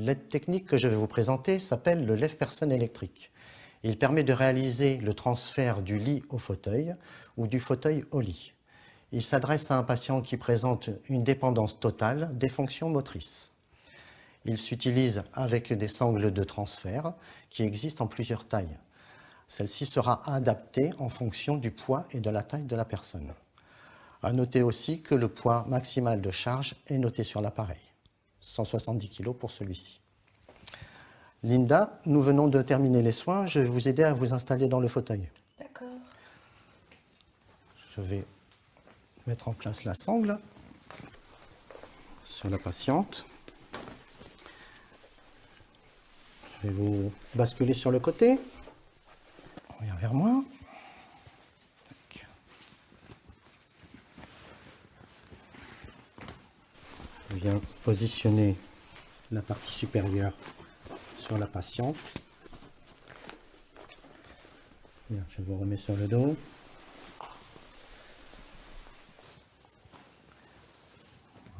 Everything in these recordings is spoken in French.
L'aide technique que je vais vous présenter s'appelle le lève-personne électrique. Il permet de réaliser le transfert du lit au fauteuil ou du fauteuil au lit. Il s'adresse à un patient qui présente une dépendance totale des fonctions motrices. Il s'utilise avec des sangles de transfert qui existent en plusieurs tailles. Celle-ci sera adaptée en fonction du poids et de la taille de la personne. À noter aussi que le poids maximal de charge est noté sur l'appareil, 170 kg pour celui-ci. Linda, nous venons de terminer les soins. Je vais vous aider à vous installer dans le fauteuil. D'accord. Je vais mettre en place la sangle sur la patiente. Je vais vous basculer sur le côté. Reviens vers moi. Je viens positionner la partie supérieure sur la patiente. Bien, je vous remets sur le dos.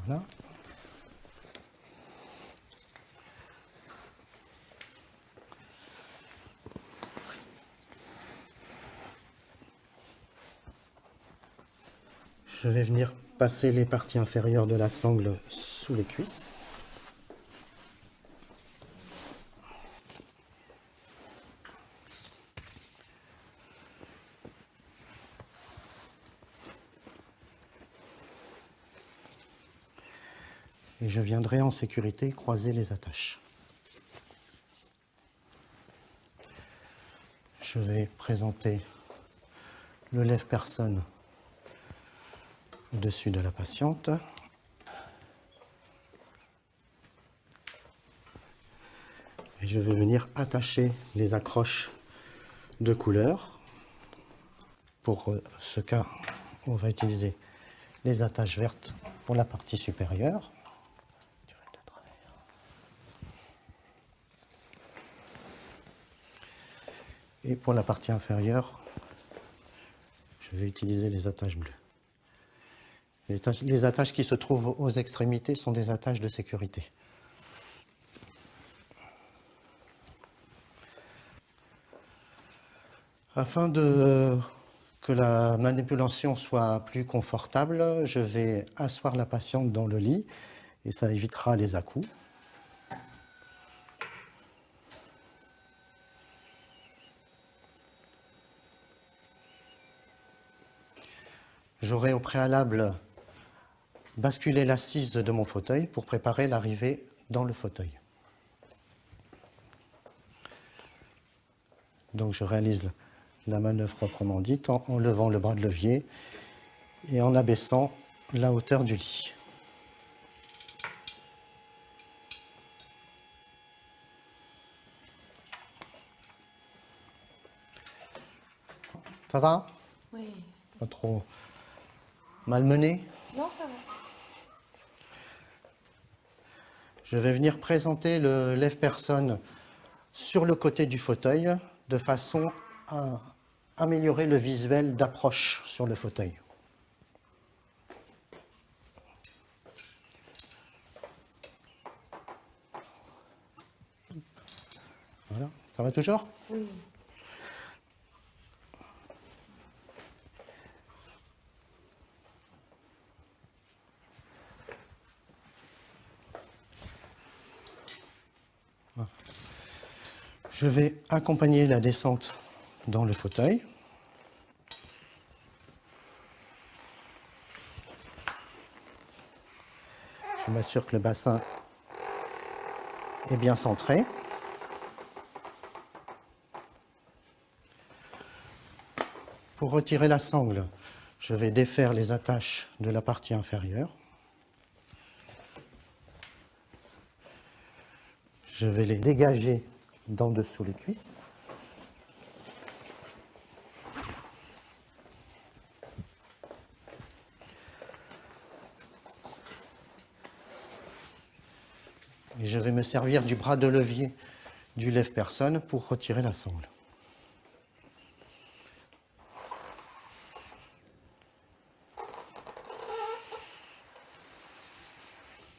Voilà. Je vais venir passer les parties inférieures de la sangle sous les cuisses. Et je viendrai en sécurité croiser les attaches. Je vais présenter le lève-personne au-dessus de la patiente. Et je vais venir attacher les accroches de couleur. Pour ce cas, on va utiliser les attaches vertes pour la partie supérieure. Et pour la partie inférieure, je vais utiliser les attaches bleues. Les attaches qui se trouvent aux extrémités sont des attaches de sécurité. Afin que la manipulation soit plus confortable, je vais asseoir la patiente dans le lit et ça évitera les à-coups. J'aurai au préalable basculé l'assise de mon fauteuil pour préparer l'arrivée dans le fauteuil. Donc je réalise la manœuvre proprement dite en levant le bras de levier et en abaissant la hauteur du lit. Ça va? Oui. Pas trop malmené? Non, ça va. Je vais venir présenter le lève-personne sur le côté du fauteuil de façon à améliorer le visuel d'approche sur le fauteuil. Voilà, ça va toujours? Oui. Je vais accompagner la descente dans le fauteuil. Je m'assure que le bassin est bien centré. Pour retirer la sangle, je vais défaire les attaches de la partie inférieure. Je vais les dégager d'en dessous les cuisses. Et je vais me servir du bras de levier du lève-personne pour retirer la sangle.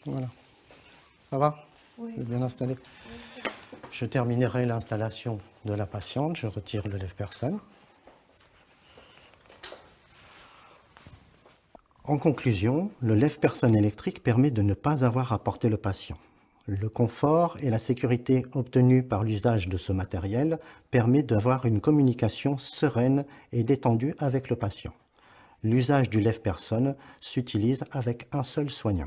Voilà. Ça va ? Oui. C'est bien installé. Je terminerai l'installation de la patiente. Je retire le lève-personne. En conclusion, le lève-personne électrique permet de ne pas avoir à porter le patient. Le confort et la sécurité obtenus par l'usage de ce matériel permet d'avoir une communication sereine et détendue avec le patient. L'usage du lève-personne s'utilise avec un seul soignant.